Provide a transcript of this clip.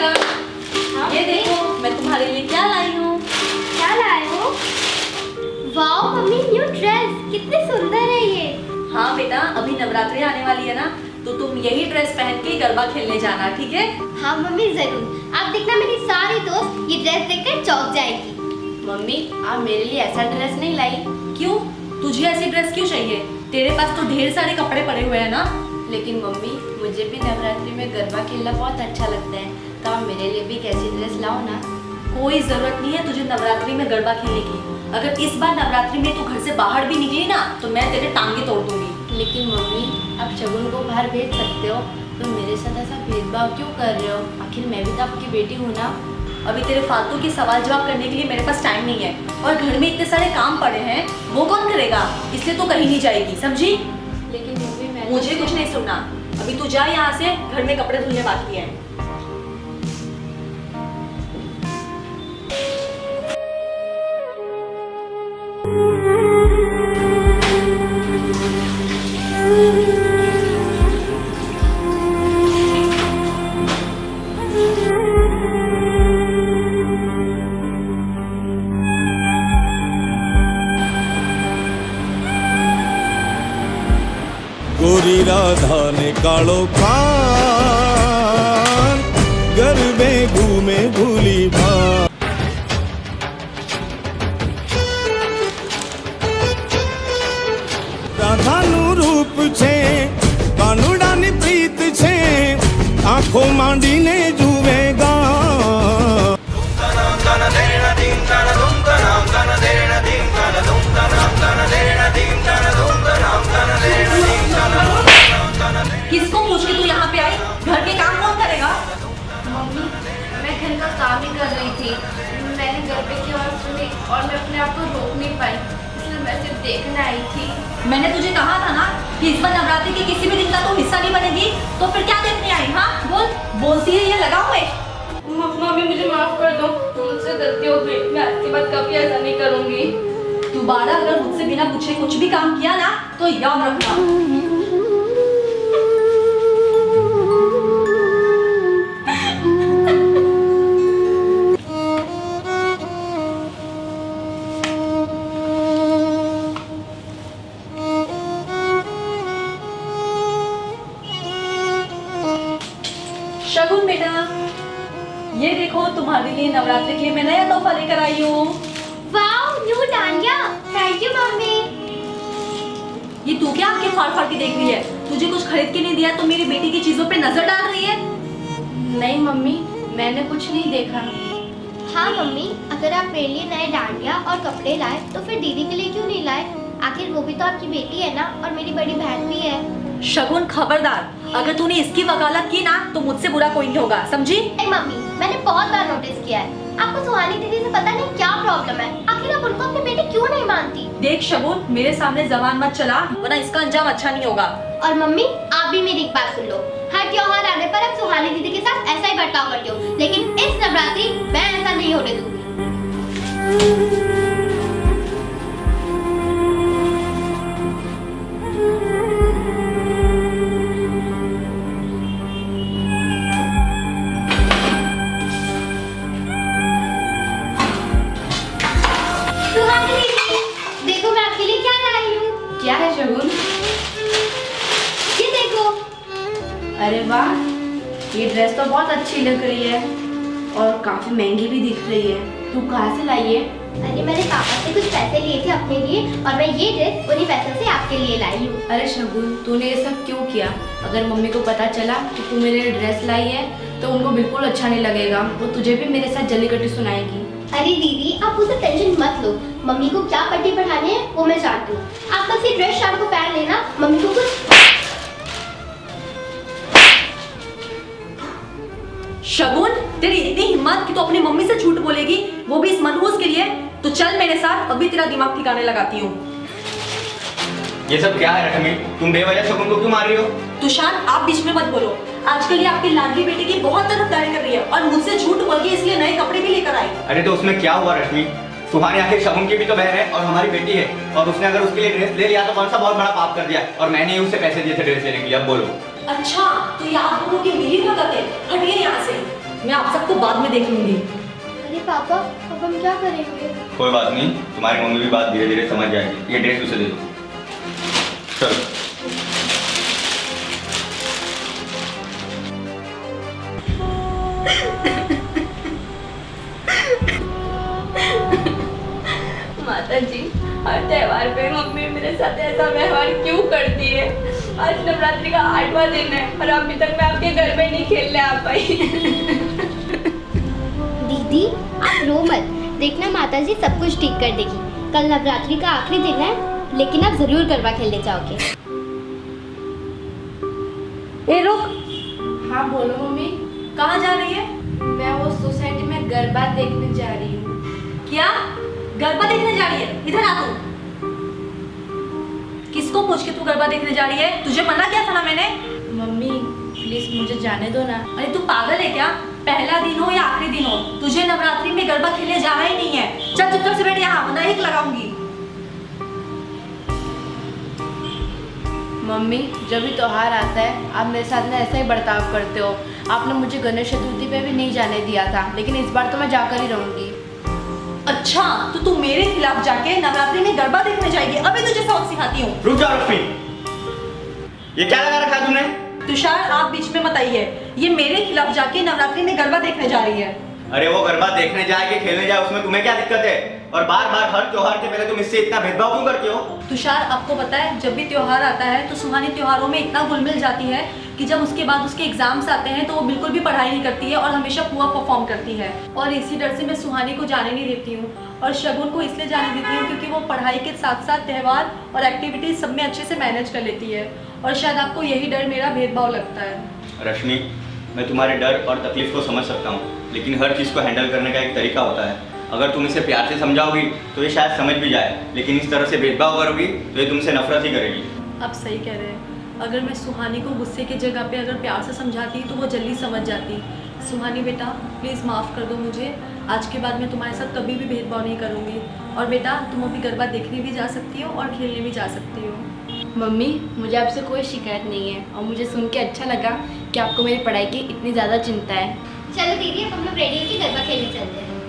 बेटा, ये देखो मैं तुम्हारे लिए क्या लाई हूँ। क्या लाए हो? वाओ मम्मी, न्यू ड्रेस कितनी सुंदर है ये। हाँ बेटा, अभी नवरात्रि आने वाली है ना, तो तुम यही ड्रेस पहन के गरबा खेलने जाना, ठीक है? हाँ मम्मी जरूर। आप देखना मेरी सारी दोस्त ये ड्रेस देखकर चौंक जाएगी। मम्मी आप मेरे लिए ऐसा ड्रेस नहीं लाई? क्यों? तुझे ऐसी ड्रेस क्यों चाहिए? तेरे पास तो ढेर सारे कपड़े पड़े हुए हैं ना। लेकिन मम्मी मुझे भी नवरात्रि में गरबा खेलना बहुत अच्छा लगता है, तो आप मेरे लिए भी एक ऐसी ड्रेस लाओ ना। कोई जरूरत नहीं है तुझे नवरात्रि में गरबा खेलने की। अगर इस बार नवरात्रि में तू घर से बाहर भी निकली ना, तो मैं तेरे टांगे तोड़ दूंगी। लेकिन मम्मी आप शगुन को बाहर भेज सकते हो, तो मेरे साथ ऐसा भेदभाव क्यों कर रहे हो? आखिर मैं भी तो आपकी बेटी हूँ ना। अभी तेरे फालतू के सवाल जवाब करने के लिए मेरे पास टाइम नहीं है, और घर में इतने सारे काम पड़े हैं, वो कौन करेगा? इसलिए तो कहीं नहीं जाएगी, समझी? लेकिन मम्मी मैं मुझे कुछ नहीं सुनना। अभी तू जा यहाँ से, घर में कपड़े धुलने बाकी हैं। गोरी राधा ने कालो खान गरबे घूमे भूली भान। राधानु रूप छे कानुडानी प्रीत छे आंखों मांडी ने जुवेगा। किसको पूछ के तू यहाँ पे आई? घर के काम कौन करेगा? मम्मी मैं घर का काम ही कर रही थी, मैंने गरबे की आवाज़ सुनी और मैं अपने आप को रोक नहीं पाई, इसलिए मैं सिर्फ देखने आई थी। मैंने तुझे कहा था ना कि इस बार नवरात्रि के किसी भी दिन का तू हिस्सा नहीं बनेगी, तो फिर क्या देखने आई? हाँ बोल, बोलती है ये लगा हुए। मम्मी मुझे माफ कर दो, मुझसे गलती हो गई, मैं आज के बाद कभी ऐसा नहीं करूँगी। दोबारा अगर मुझसे बिना पूछे कुछ भी काम किया ना, तो याद रखना। शगुन बेटा, ये देखो तुम्हारे लिए नवरात्रि के लिए मैं नया तोहफा लेकर आई हूँ। Wow new dandiya, thank you mummy. ये तू क्या आंखें फाड़ फाड़ के देख रही है? तुझे कुछ खरीद के नहीं दिया तो मेरी बेटी की चीजों पे नजर डाल रही है? नहीं मम्मी मैंने कुछ नहीं देखा। हाँ मम्मी, अगर आप मेरे लिए नए डांडिया और कपड़े लाए तो फिर दीदी के लिए क्यों नहीं लाए? आखिर वो भी तो आपकी बेटी है ना, और मेरी बड़ी बहन भी है। शगुन खबरदार, अगर तूने इसकी वकालत की ना तो मुझसे बुरा कोई नहीं होगा, समझी? मम्मी मैंने बहुत बार नोटिस किया है, आपको सुहानी दीदी से पता नहीं क्या प्रॉब्लम है। आखिर आप उनको अपनी बेटी क्यों नहीं मानती? देख शगुन, मेरे सामने जबान मत चला, वरना इसका अंजाम अच्छा नहीं होगा। और मम्मी आप भी मेरी एक बात सुन लो, हर त्योहार आने पर आप सुहानी दीदी के साथ ऐसा ही बर्ताव करते हो, लेकिन इस नवरात्रि मैं ऐसा नहीं होने दूंगी। देखो मैं आपके लिए क्या लाई हूँ। क्या है शगुन? ये देखो। अरे वाह, ये ड्रेस तो बहुत अच्छी लग रही है और काफी महंगी भी दिख रही है। तू कहाँ से लाई है? अरे मैंने पापा से कुछ पैसे लिए थे अपने लिए, और मैं ये ड्रेस उन्हीं पैसों से आपके लिए लाई हूँ। अरे शगुन तूने ये सब क्यों किया? अगर मम्मी को पता चला कि तू मेरे लिए ड्रेस लाई है तो उनको बिल्कुल अच्छा नहीं लगेगा, वो तुझे भी मेरे साथ जल्लीकट्टी सुनाएगी। अरे दीदी आप उसे टेंशन मत लो, मम्मी को क्या पट्टी पढ़ानी है वो मैं जानती हूँ। आप बस ये ड्रेस शाम को पहन लेना, मम्मी को कुछ। शगुन, तेरी इतनी हिम्मत कि तू अपनी मम्मी से झूठ बोलेगी, वो भी इस मनहूस के लिए? तो चल मेरे साथ, अभी तेरा दिमाग ठिकाने लगाती हूँ। ये सब क्या है रश्मि? तुम बेवजह शगुन को क्यों मार रही हो? तुषार आप बीच में मत बोलो। आजकल ये आपकी लाडली बेटी की बहुत तरफदारी कर रही है और मुझसे झूठ बोल के इसलिए नए कपड़े भी लेकर आई। अरे तो उसमें क्या हुआ रश्मि? सुहानी आखिर शगुन की भी तो बहन है और हमारी बेटी है, और उसने अगर उसके लिए ड्रेस ले लिया तो कौन सा बहुत बड़ा पाप कर दिया? और मैंने ही उसे पैसे दिए थे ड्रेस लेने के लिए, अब बोलो। अच्छा, तो ये आप लोगों की मिली भगत है? हटिए यहाँ से, मैं आपसे भी देख लूंगी। अरे पापा, अब हम क्या करेंगे? कोई बात नहीं, तुम्हारी मम्मी भी बात धीरे धीरे समझ जाएगी। ये ड्रेस उसे दे दो। चलो। माता जी, हर त्योहार पे मम्मी मेरे साथ ऐसा व्यवहार क्यों करती है? आज नवरात्रि का 8वां दिन है और अभी तक मैं आपके घर में नहीं खेलने आ पाई। दीदी, आप रो मत। देखना माता जी सब कुछ ठीक कर देगी। कल नवरात्रि का आखिरी दिन है, लेकिन आप जरूर गरबा खेलने जाओगे। ए रुक, हाँ बोलो मम्मी। कहाँ जा रही है? मैं वो सोसाइटी में गरबा देखने जा रही हूँ। क्या गरबा देखने जा रही है? इधर आ तू। किसको पूछ के तू गरबा देखने जा रही है? तुझे मना किया था ना मैंने। मम्मी प्लीज मुझे जाने दो ना। अरे तू पागल है क्या? पहला दिन हो या आखिरी दिन हो, तुझे नवरात्रि में गरबा खेलने जाना ही नहीं है। चल चुपचाप से बैठ यहाँ, वरना एक लगाऊंगी। मम्मी, जब भी त्योहार आता है आप मेरे साथ में ऐसा ही बर्ताव करते हो। आपने मुझे गणेश चतुर्थी पे भी नहीं जाने दिया था, लेकिन इस बार तो मैं जाकर ही रहूंगी। अच्छा, तो तू मेरे खिलाफ जाके नवरात्रि में गरबा देखने जाएगी? अभी तुझे सबक सिखाती हूँ। रुक जाओ रश्मि, ये क्या लगा रखा है तुमने? तुषार, आप बीच में मत आइए। ये मेरे खिलाफ जाके नवरात्रि में गरबा देखने जा रही है। अरे वो गरबा देखने जाए कि खेलने जाए, उसमें तुम्हें क्या दिक्कत है? और बार बार हर त्योहार के पहले तुम इससे इतना भेदभाव क्यों करती हो? तुषार, आपको पता है जब भी त्योहार आता है तो सुहानी त्योहारों में इतना घुल मिल जाती है कि जब उसके बाद उसके एग्जाम्स आते हैं तो वो बिल्कुल भी पढ़ाई नहीं करती है और हमेशा पुआ परफॉर्म करती है। और इसी डर से मैं सुहानी को जाने नहीं देती हूँ और शगुन को इसलिए जाने देती हूँ क्योंकि वो पढ़ाई के साथ साथ त्यौहार और एक्टिविटीज सब में अच्छे से मैनेज कर लेती है। और शायद आपको यही डर मेरा भेदभाव लगता है। रश्मि, मैं तुम्हारे डर और तकलीफ को समझ सकता हूँ, लेकिन हर चीज़ को हैंडल करने का एक तरीका होता है। अगर तुम इसे प्यार से समझाओगी तो ये शायद समझ भी जाए, लेकिन इस तरह से भेदभाव करोगी तो ये तुमसे नफरत ही करेगी। आप सही कह रहे हैं। अगर मैं सुहानी को गुस्से की जगह पे अगर प्यार से समझाती तो वो जल्दी समझ जाती। सुहानी बेटा, प्लीज़ माफ़ कर दो मुझे। आज के बाद मैं तुम्हारे साथ कभी भी भेदभाव नहीं करूँगी। और बेटा, तुम अभी गरबा देखने भी जा सकती हो और खेलने भी जा सकती हो। मम्मी, मुझे आपसे कोई शिकायत नहीं है और मुझे सुन के अच्छा लगा कि आपको मेरी पढ़ाई की इतनी ज़्यादा चिंता है। चलो दीदी, अब हम लोग रेडी होके गरबा खेलने चलते हैं।